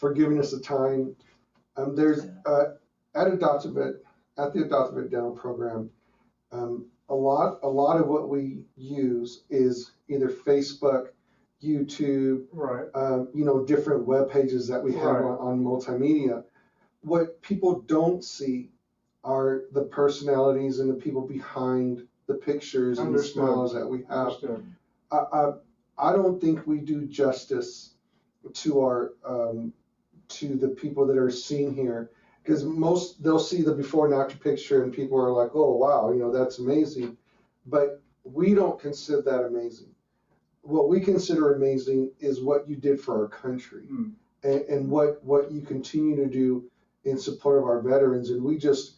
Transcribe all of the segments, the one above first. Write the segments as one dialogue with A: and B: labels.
A: for giving us the time. There's at the AdoptAVet Dental program, a lot of what we use is either Facebook, YouTube,
B: Right.
A: Different web pages that we have on multimedia. What people don't see are the personalities and the people behind the pictures and the smiles that we have. I don't think we do justice to our to the people that are seen here, because they'll see the before and after picture and people are like, oh wow, that's amazing, but we don't consider that amazing. What we consider amazing is what you did for our country, and what you continue to do in support of our veterans. And we just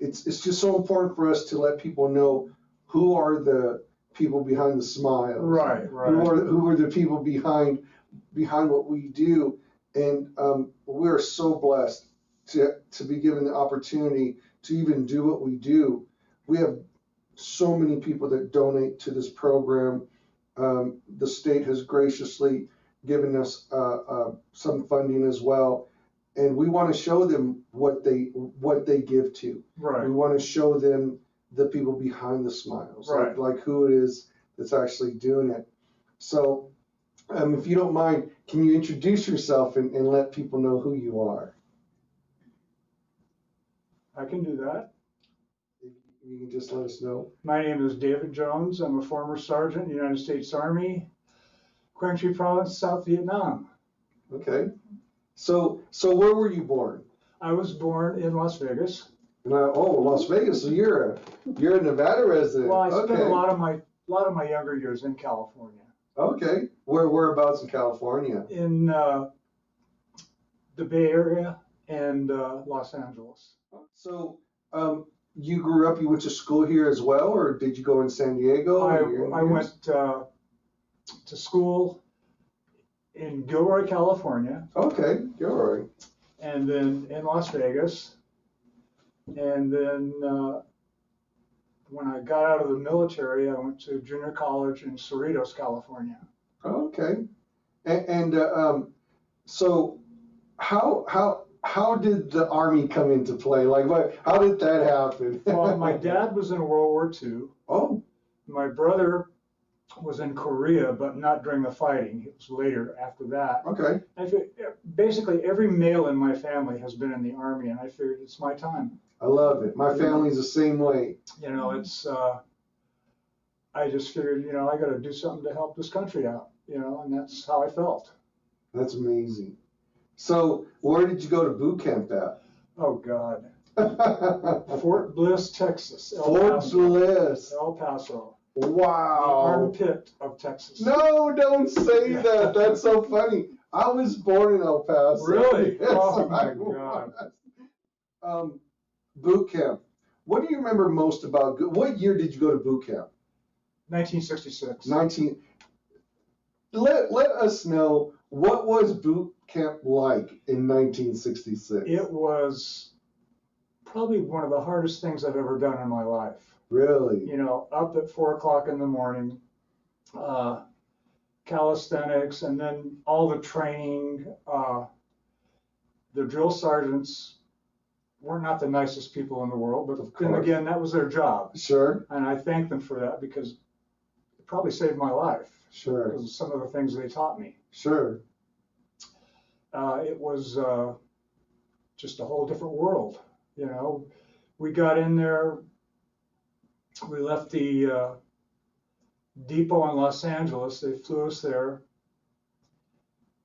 A: it's just so important for us to let people know who are the people behind the smiles,
B: right.
A: Who are the people behind what we do. And we're so blessed to be given the opportunity to even do what we do. We have so many people that donate to this program. The state has graciously given us some funding as well, and we want to show them what they give to.
B: Right.
A: We want to show them the people behind the smiles,
B: right.
A: like who it is that's actually doing it. So, if you don't mind, can you introduce yourself and let people know who you are?
B: I can do that.
A: You can just let us know.
B: My name is David Jones. I'm a former sergeant in the United States Army, Quang Tri Province, South Vietnam.
A: Okay. So where were you born?
B: I was born in Las Vegas.
A: Las Vegas. So you're a Nevada resident.
B: Well, I spent a lot of my younger years in California.
A: Okay. Whereabouts in California?
B: In the Bay Area and Los Angeles.
A: So you grew up, you went to school here as well, or did you go in San Diego?
B: I went to school in Gilroy, California.
A: Okay, Gilroy.
B: And then in Las Vegas. And then when I got out of the military, I went to junior college in Cerritos, California.
A: Okay. And so how did the Army come into play? Like, how did that happen?
B: Well, my dad was in World War II.
A: Oh.
B: My brother was in Korea, but not during the fighting. It was later after that.
A: Okay.
B: Basically, every male in my family has been in the Army, and I figured it's my time.
A: I love it. My family's the same way.
B: It's, I just figured, I got to do something to help this country out, and that's how I felt.
A: That's amazing. So where did you go to boot camp at?
B: Oh, God. Fort Bliss, Texas.
A: Fort Bliss.
B: El Paso.
A: Wow.
B: The armpit of Texas.
A: No, don't say that. That's so funny. I was born in El Paso.
B: Really?
A: Yes,
B: oh, my God.
A: Boot camp. What do you remember most about, what year did you go to boot camp?
B: 1966.
A: Let us know, what was boot camp like in 1966?
B: It was probably one of the hardest things I've ever done in my life.
A: Really?
B: Up at 4 o'clock in the morning, calisthenics, and then all the training. The drill sergeants were not the nicest people in the world, but then again, that was their job.
A: Sure.
B: And I thank them for that, because it probably saved my life.
A: Sure.
B: Because of some of the things they taught me.
A: Sure.
B: It was just a whole different world. We got in there, we left the depot in Los Angeles. They flew us there,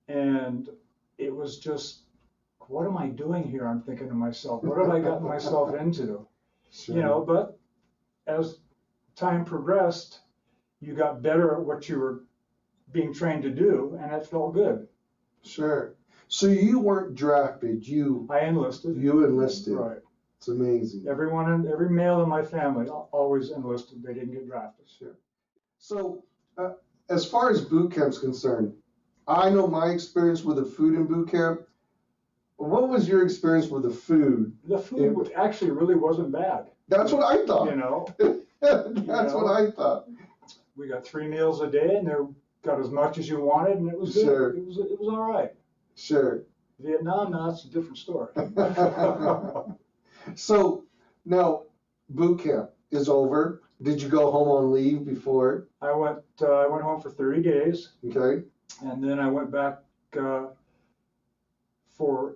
B: and it was just, what am I doing here? I'm thinking to myself, what have I gotten myself into?
A: Sure.
B: But as time progressed, you got better at what you were being trained to do, and it felt good.
A: Sure. So you weren't drafted.
B: I enlisted.
A: You enlisted.
B: Right.
A: It's amazing.
B: Every male in my family always enlisted. They didn't get drafted.
A: Sure. So as far as boot camp's concerned, I know my experience with the food in boot camp. What was your experience with the food?
B: The food actually really wasn't bad.
A: That's what I thought. That's what I thought.
B: We got 3 meals a day, and they got as much as you wanted, and it was good.
A: Sure.
B: It was all right.
A: Sure.
B: Vietnam, now it's a different story.
A: So now boot camp is over. Did you go home on leave before?
B: I went home for 30 days.
A: Okay.
B: And then I went back for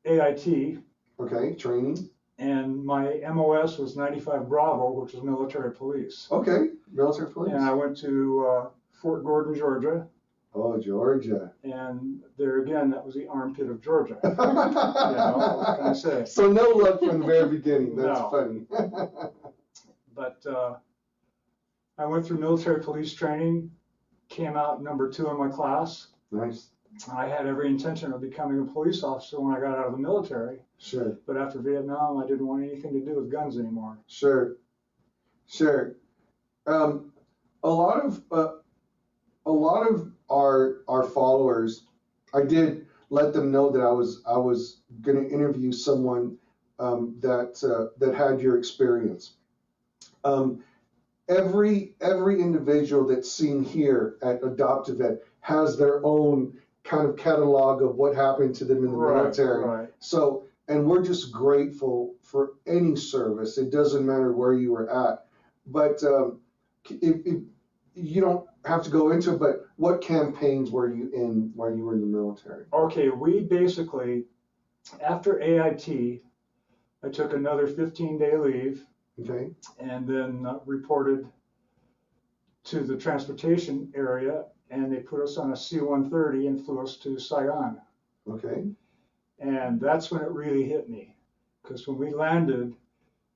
B: AIT.
A: Okay, training.
B: And my MOS was 95 Bravo, which was military police.
A: Okay, military police.
B: And I went to Fort Gordon, Georgia.
A: Oh, Georgia.
B: And there again, that was the armpit of Georgia. You know, what can I say?
A: So no luck from the very beginning. That's
B: No.
A: funny.
B: But I went through military police training, came out number 2 in my class.
A: Nice.
B: I had every intention of becoming a police officer when I got out of the military.
A: Sure.
B: But after Vietnam, I didn't want anything to do with guns anymore.
A: Sure. Sure. A lot of our followers, I did let them know that I was going to interview someone that had your experience. Every individual that's seen here at Adoptive Ed has their own kind of catalog of what happened to them in the military.
B: Right.
A: So, and we're just grateful for any service. It doesn't matter where you were at. But if you don't have to go into it, but what campaigns were you in while you were in the military?
B: Okay, we basically, after AIT, I took another 15-day leave.
A: Okay.
B: And then reported to the transportation area, and they put us on a C-130 and flew us to Saigon.
A: Okay.
B: And that's when it really hit me, because when we landed,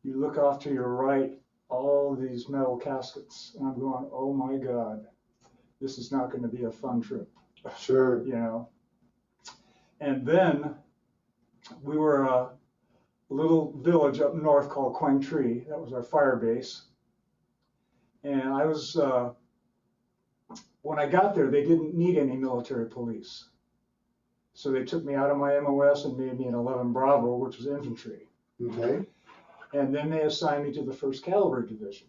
B: you look off to your right, all these metal caskets, and I'm going, oh my God, this is not going to be a fun trip.
A: Sure.
B: You know. And then we were a little village up north called Quang Tri. That was our fire base. And I was, when I got there, they didn't need any military police. So they took me out of my MOS and made me an 11 Bravo, which was infantry.
A: Okay.
B: And then they assigned me to the 1st Cavalry Division.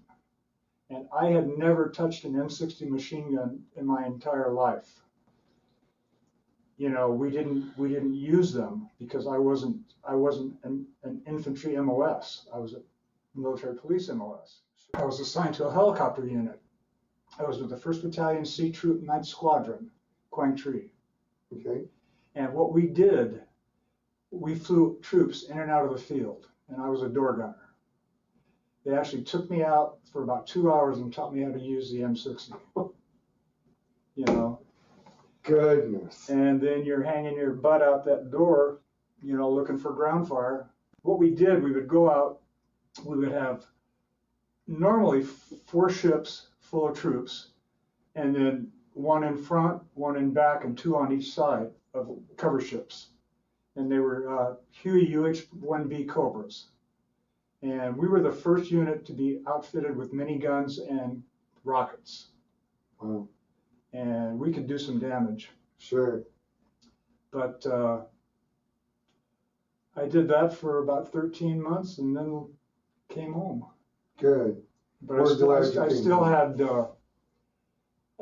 B: And I had never touched an M60 machine gun in my entire life. You know, we didn't use them because I wasn't an infantry MOS. I was a military police MOS. I was assigned to a helicopter unit. I was with the 1st Battalion Sea Troop 9th Squadron, Quang Tri.
A: Okay.
B: And what we did, we flew troops in and out of the field, and I was a door gunner. They actually took me out for about 2 hours and taught me how to use the M60. You know.
A: Goodness.
B: And then you're hanging your butt out that door, you know, looking for ground fire. What we did, we would go out, we would have normally 4 ships full of troops, and then 1 in front, 1 in back, and 2 on each side of cover ships. And they were Huey UH-1B Cobras. And we were the first unit to be outfitted with miniguns and rockets.
A: Wow.
B: And we could do some damage.
A: Sure.
B: But I did that for about 13 months and then came home.
A: Good.
B: But I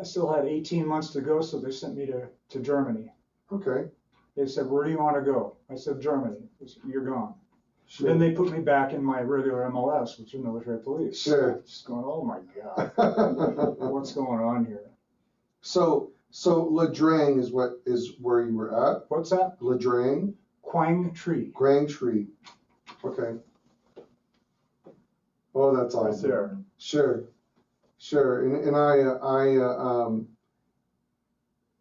B: still had 18 months to go, so they sent me to Germany.
A: Okay.
B: They said, where do you want to go? I said, Germany. They said, you're gone.
A: Sure.
B: Then they put me back in my regular MLS, which is military police.
A: Sure.
B: Just going, oh my God, what's going on here?
A: So La Drang is where you were at?
B: What's that?
A: La Drang?
B: Quang Tri.
A: Quang Tri. Okay. Oh, that's awesome.
B: Right there.
A: Sure. And I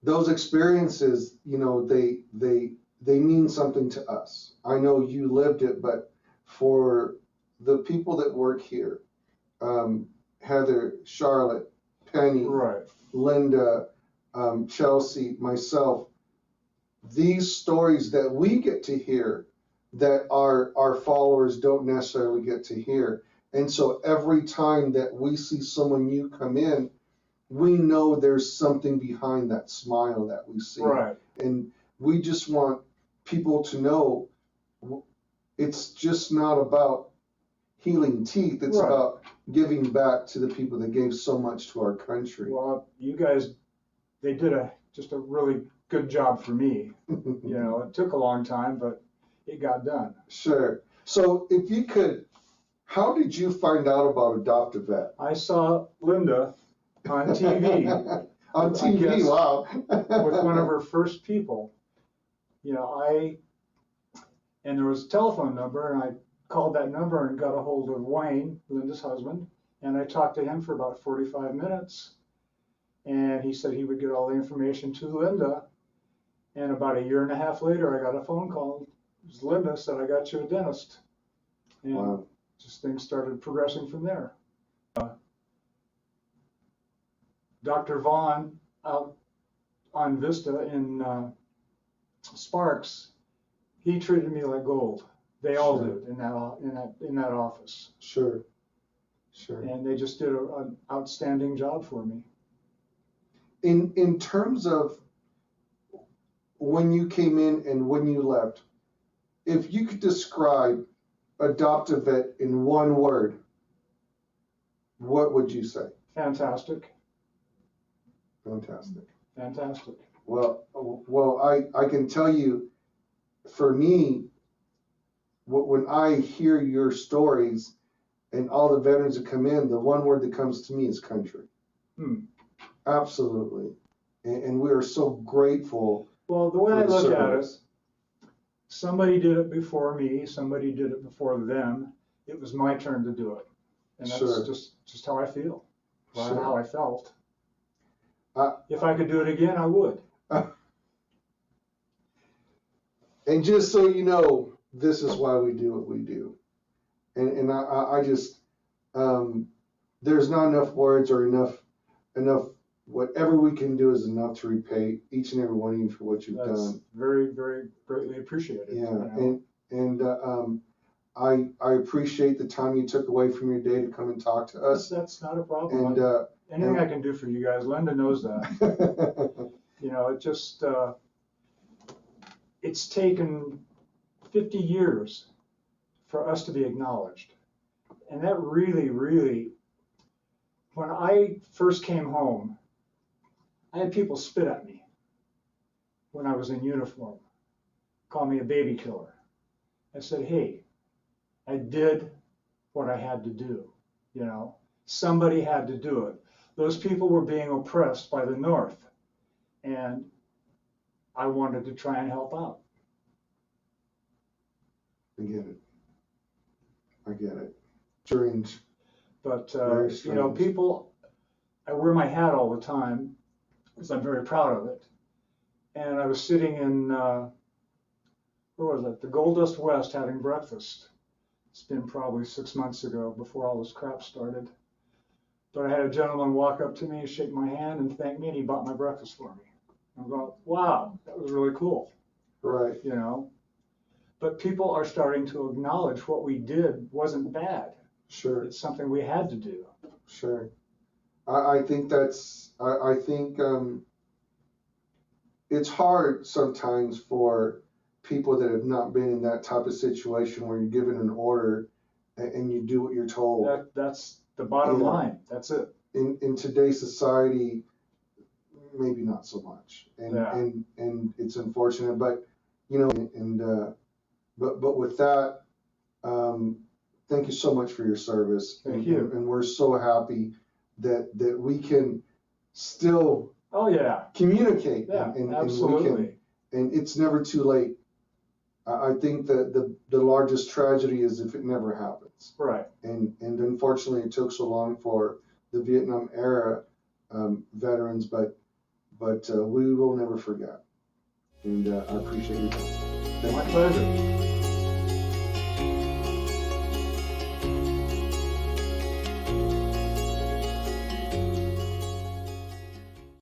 A: those experiences, you know, they mean something to us. I know you lived it, but for the people that work here, Heather, Charlotte, Penny,
B: right.
A: Linda, Chelsea, myself, these stories that we get to hear that our followers don't necessarily get to hear. And so every time that we see someone new come in, we know there's something behind that smile that we see.
B: Right.
A: And we just want people to know it's just not about healing teeth. It's
B: right.
A: about giving back to the people that gave so much to our country.
B: Well, you guys, they did just a really good job for me. You know, it took a long time, but it got done.
A: Sure. So if you could, how did you find out about Adopt-A-Vet?
B: I saw Linda on TV.
A: On TV, wow.
B: With one of her first people. You know, and there was a telephone number, and I called that number and got a hold of Wayne, Linda's husband, and I talked to him for about 45 minutes. And he said he would get all the information to Linda. And about a year and a half later, I got a phone call. It was Linda said, I got you a dentist. And
A: wow.
B: Just things started progressing from there. Dr. Vaughn out on Vista in Sparks, he treated me like gold. They all did in that office.
A: Sure. Sure.
B: And they just did an outstanding job for me.
A: In terms of when you came in and when you left, if you could describe Adopt-A-Vet in one word, what would you say?
B: Fantastic.
A: Fantastic.
B: Fantastic.
A: Well, I can tell you, for me, when I hear your stories and all the veterans that come in, the one word that comes to me is country. Absolutely. And we are so grateful.
B: Well, the way I look at it, somebody did it before me, somebody did it before them. It was my turn to do it. And that's just how I feel, how I felt. If I could do it again, I would.
A: And just so you know, this is why we do what we do. And I just, there's not enough words or enough, whatever we can do is enough to repay each and every one of you for what you've done.
B: Very, very greatly appreciated.
A: Yeah, you know? And I appreciate the time you took away from your day to come and talk to us.
B: That's not a problem. And anything I can do for you guys, Linda knows that. You know, it just, it's taken 50 years for us to be acknowledged. And that really, really, when I first came home, I had people spit at me when I was in uniform, call me a baby killer. I said, hey, I did what I had to do, you know. Somebody had to do it. Those people were being oppressed by the North, and I wanted to try and help out.
A: I get it. Strange.
B: But, you know, people, I wear my hat all the time because I'm very proud of it. And I was sitting in, where was it? The Gold Dust West having breakfast. It's been probably 6 months ago before all this crap started. But I had a gentleman walk up to me, shake my hand, and thank me, and he bought my breakfast for me. I'm going, wow, that was really cool.
A: Right.
B: You know? But people are starting to acknowledge what we did wasn't bad.
A: Sure.
B: It's something we had to do.
A: Sure. I think that's, I think it's hard sometimes for people that have not been in that type of situation where you're given an order and you do what you're told.
B: That's the bottom line. That's it.
A: In today's society, maybe not so much. And it's unfortunate, but you know, but with that, thank you so much for your service.
B: Thank you.
A: And we're so happy that we can still communicate.
B: Yeah,
A: and
B: absolutely.
A: And it's never too late. I think that the largest tragedy is if it never happens.
B: Right.
A: And unfortunately, it took so long for the Vietnam era veterans, but we will never forget. And I appreciate your time.
B: My pleasure.